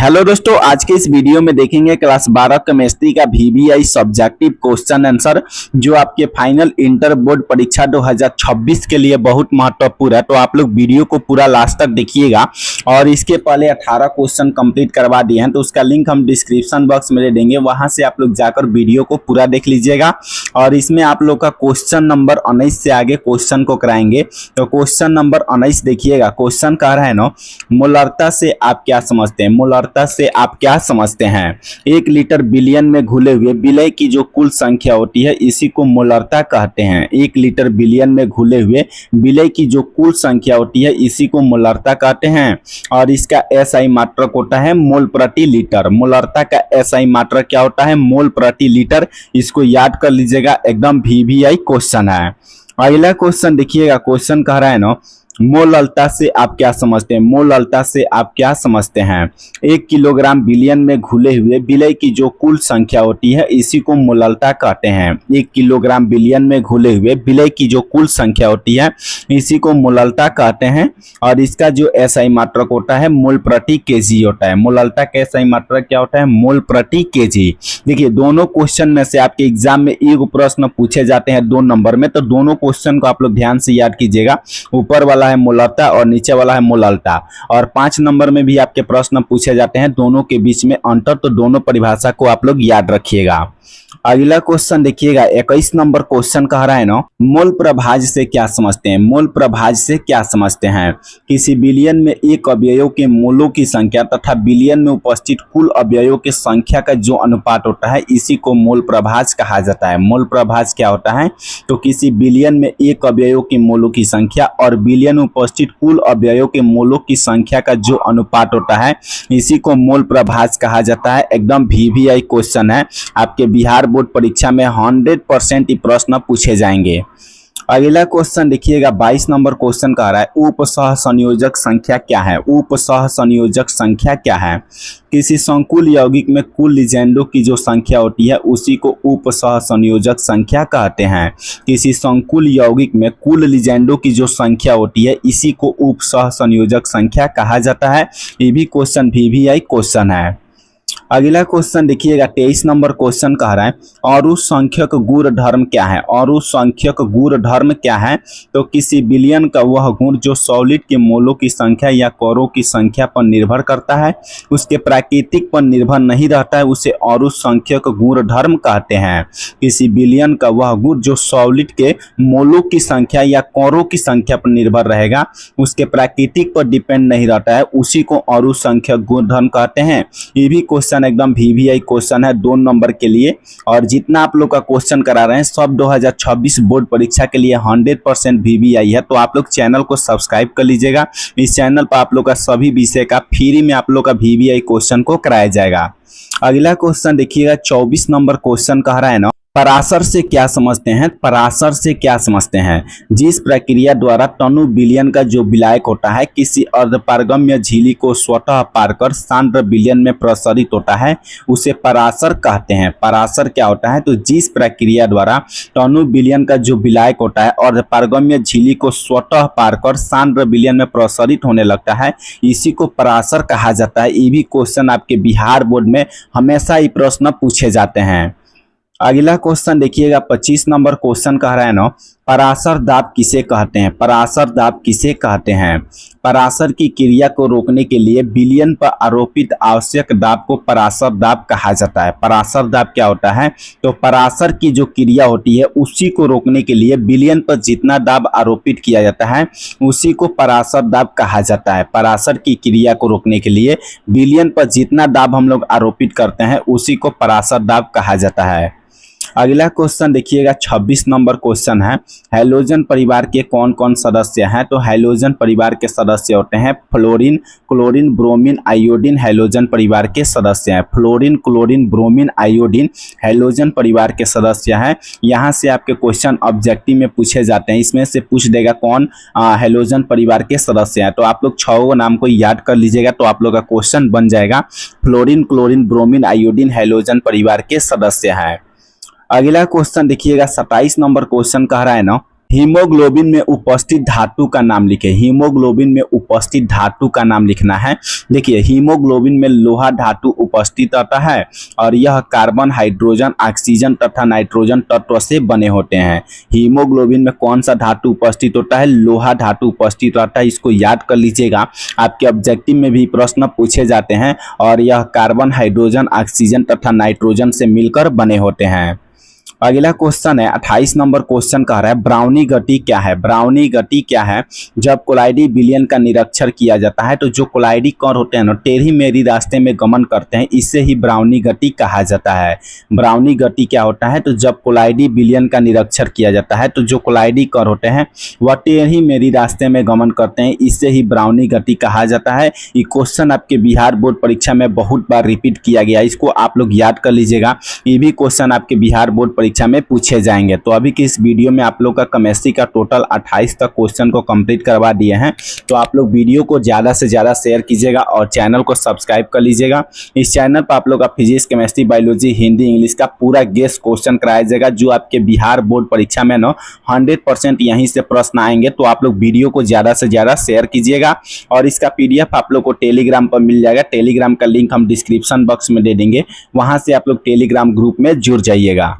Hello दोस्तों, आज के इस वीडियो में देखेंगे क्लास 12 केमिस्ट्री का वीवीआई सब्जेक्टिव क्वेश्चन आंसर जो आपके फाइनल इंटर बोर्ड परीक्षा 2026 के लिए बहुत महत्वपूर्ण है। तो आप लोग वीडियो को पूरा लास्ट तक देखिएगा। और इसके पहले 18 क्वेश्चन कंप्लीट करवा दिए हैं, तो उसका लिंक हम डिस्क्रिप्शन बॉक्स में दे देंगे, वहां से आप लोग जाकर वीडियो को पूरा देख लीजिएगा। और इसमें आप लोग का क्वेश्चन नंबर 19 से आगे क्वेश्चन को कराएंगे। तो क्वेश्चन नंबर 19 देखिएगा। क्वेश्चन कह रहा है ना, मोलरता से आप क्या समझते हैं? मोलरता से आप क्या समझते हैं? 1 लीटर बिलियन में घुले हुए विलय की जो कुल संख्या होती है इसी को मोलरता कहते हैं। 1 लीटर बिलियन में घुले हुए विलय की जो कुल संख्या होती है इसी को मोलरता कहते हैं। और इसका एसआई मात्रक होता है मोल प्रति लीटर। मोलरता का एसआई मात्रक क्या होता है? मोल प्रति लीटर। इसको याद कर लीजिएगा, एकदम वीवीआई क्वेश्चन है। अगला क्वेश्चन देखिएगा। क्वेश्चन कह रहा है ना, मोलरता से आप क्या समझते हैं? मोलरता से आप क्या समझते हैं? 1 किलोग्राम बिलियन में घुले हुए विलय की जो कुल संख्या होती है इसी को मोलरता कहते हैं। 1 किलोग्राम बिलियन में घुले हुए विलय की जो कुल संख्या होती है इसी को मोलरता कहते हैं। और इसका जो एसआई मात्रक होता है मोल प्रति केजी होता है। मोलरता का एसआई मात्रक क्या होता है? मोल प्रति केजी। देखिए, दोनों क्वेश्चन में से आपके एग्जाम में एक प्रश्न पूछे जाते हैं 2 नंबर में, तो दोनों क्वेश्चन को आप लोग ध्यान से याद कीजिएगा। ऊपर वाला है मोलरता और नीचे वाला है मोलरता। और 5 नंबर में भी आपके प्रश्न पूछे जाते हैं, दोनों के बीच में अंतर, तो दोनों परिभाषा को आप लोग याद रखिएगा। अगला क्वेश्चन देखिएगा। 21 नंबर क्वेश्चन कह रहा है ना, मोल प्रभाज्य से क्या समझते हैं? मोल प्रभाज्य से क्या समझते हैं? किसी बिलियन में एक अवयव के मोलों की संख्या तथा बिलियन में उपस्थित कुल अवयवों की संख्या का जो अनुपात होता है इसी को मोल प्रभाज्य कहा जाता है। मोल प्रभाज्य क्या होता है? तो किसी बिलियन में एक अवयव के मोलों की संख्या और बिलियन में उपस्थित कुल अवयवों के मोलों की संख्या का जो अनुपात होता है इसी को मोल प्रभाज्य कहा जाता है। एकदम वीवीआई क्वेश्चन है। आपके बिहार बोर्ड परीक्षा में 100% ये प्रश्न पूछे जाएंगे। अगला क्वेश्चन देखिएगा। 22 नंबर क्वेश्चन कह रहा है, उपसह संयोजक संख्या क्या है? उपसह संयोजक संख्या क्या है? किसी संकुल यौगिक में कुल लिगेंडों की जो संख्या होती है उसी को उपसह संयोजक संख्या कहते हैं। किसी संकुल यौगिक में कुल लिगेंडों की जो संख्या होती है इसी को उपसह संयोजक संख्या कहा जाता है। ये भी क्वेश्चन वीवीआई क्वेश्चन है। अगला क्वेश्चन देखिएगा। 23 नंबर क्वेश्चन कह रहा है, अरु संख्यक गुण धर्म क्या है? अरु संख्यक गुण धर्म क्या है? तो किसी बिलियन का वह गुण जो सॉलिड के मोलों की संख्या या कोरों की संख्या पर निर्भर करता है, उसके प्राकृतिक पर निर्भर नहीं रहता है, उसे अरु संख्यक गुण धर्म कहते हैं। किसी बिलियन का वह गुण जो सॉलिड के मोलों की संख्या या कोरों की संख्या पर निर्भर रहेगा, उसके प्राकृतिक पर डिपेंड नहीं रहता है, उसी को अरु संख्यक गुण धर्म कहते हैं। ये भी क्वेश्चन एकदम वीवीआई क्वेश्चन है 2 नंबर के लिए। और जितना आप लोग का क्वेश्चन करा रहे हैं सब 2026 बोर्ड परीक्षा के लिए 100% वीवीआई है। तो आप लोग चैनल को सब्सक्राइब कर लीजिएगा। इस चैनल पर आप लोग का सभी विषय का फ्री में आप लोग का वीवीआई क्वेश्चन को कराया जाएगा। अगला क्वेश्चन देखिएगा। 24 नंबर क्वेश्चन कह रहा है ना, पराशर से क्या समझते हैं? पराशर से क्या समझते हैं? जिस प्रक्रिया द्वारा तनु विलयन का जो विलायक होता है किसी अर्धपारगम्य झिल्ली को स्वतः पार कर सांद्र विलयन में प्रसारित होता है उसे पराशर कहते हैं। पराशर क्या होता है? तो जिस प्रक्रिया द्वारा तनु विलयन का जो विलायक होता है अर्धपारगम्य झिल्ली को स्वतः पार कर सांद्र विलयन में प्रसारित होने लगता है इसी को पराशर कहा जाता है। ये भी क्वेश्चन आपके बिहार बोर्ड में हमेशा ये प्रश्न पूछे जाते हैं। अगला क्वेश्चन देखिएगा। 25 नंबर क्वेश्चन कह रहा है ना, पराशर दाब किसे कहते हैं? पराशर दाब किसे कहते हैं? पराशर की क्रिया को रोकने के लिए विलयन पर आरोपित आवश्यक दाब को पराशर दाब कहा जाता है। पराशर दाब क्या होता है? तो पराशर की जो क्रिया होती है उसी को रोकने के लिए विलयन पर जितना दाब आरोपित किया जाता है उसी को पराशर दाब कहा जाता है। पराशर की क्रिया को रोकने के लिए विलयन पर जितना दाब हम लोग आरोपित करते हैं उसी को पराशर दाब कहा जाता है। अगला क्वेश्चन देखिएगा। 26 नंबर क्वेश्चन है, हैलोजन परिवार के कौन कौन सदस्य हैं? तो हैलोजन परिवार के सदस्य होते हैं fluorine, chlorine, bromine, iodine halogen परिवार के सदस्य हैं। Fluorine, chlorine, bromine, iodine halogen परिवार के सदस्य हैं। यहाँ से आपके क्वेश्चन ऑब्जेक्टिव में पूछे जाते हैं, इसमें से पूछ देगा कौन हैलोजन परिवार के सदस्य हैं। तो आप लोग 6 नाम को याद कर लीजिएगा तो आप लोग का क्वेश्चन बन जाएगा। Fluorine, chlorine, bromine, iodine halogen परिवार के सदस्य हैं। अगला क्वेश्चन देखिएगा। 27 नंबर क्वेश्चन कह रहा है ना, हीमोग्लोबिन में उपस्थित धातु का नाम लिखे। हीमोग्लोबिन में उपस्थित धातु का नाम लिखना है। देखिए हीमोग्लोबिन में लोहा धातु उपस्थित रहता है और यह कार्बन, हाइड्रोजन, ऑक्सीजन तथा नाइट्रोजन तत्व से बने होते हैं। हीमोग्लोबिन में कौन सा धातु उपस्थित होता है? लोहा धातु उपस्थित रहता है। इसको याद कर लीजिएगा, आपके ऑब्जेक्टिव में भी प्रश्न पूछे जाते हैं। और यह कार्बन, हाइड्रोजन, ऑक्सीजन तथा नाइट्रोजन से मिलकर बने होते हैं। अगला क्वेश्चन है 28 नंबर क्वेश्चन कह रहा है ब्राउनी गति क्या है? ब्राउनी गति क्या है? जब कोलाइडी विलयन का निरीक्षण किया जाता है तो जो कोलाइडी कण होते हैं ना, टेढ़ी मेढ़ी रास्ते में गमन करते हैं, इससे ही ब्राउनी गति कहा जाता है। ब्राउनी गति क्या होता है? तो जब कोलाइडी विलयन का निरीक्षण किया जाता है तो जो कोलाइडी कण होते हैं वह टेढ़ी मेढ़ी रास्ते में गमन करते हैं, इससे ही ब्राउनी गति कहा जाता है। ये क्वेश्चन आपके बिहार बोर्ड परीक्षा में बहुत बार रिपीट किया गया, इसको आप लोग याद कर लीजिएगा। ये भी क्वेश्चन आपके बिहार बोर्ड परीक्षा में पूछे जाएंगे। तो अभी की इस वीडियो में आप लोग का केमिस्ट्री का टोटल 28 तक क्वेश्चन को कंप्लीट करवा दिए हैं। तो आप लोग वीडियो को ज़्यादा से ज़्यादा शेयर कीजिएगा और चैनल को सब्सक्राइब कर लीजिएगा। इस चैनल पर आप लोग का physics, chemistry, biology, Hindi, English का पूरा गेस्ट क्वेश्चन कराया जाएगा, जो आपके बिहार बोर्ड परीक्षा में ना 100% यहीं से प्रश्न आएंगे। तो आप लोग वीडियो को ज़्यादा से ज़्यादा शेयर कीजिएगा और इसका PDF आप लोग को टेलीग्राम पर मिल जाएगा। टेलीग्राम का लिंक हम डिस्क्रिप्शन बॉक्स में दे देंगे, वहाँ से आप लोग टेलीग्राम ग्रुप में जुड़ जाइएगा।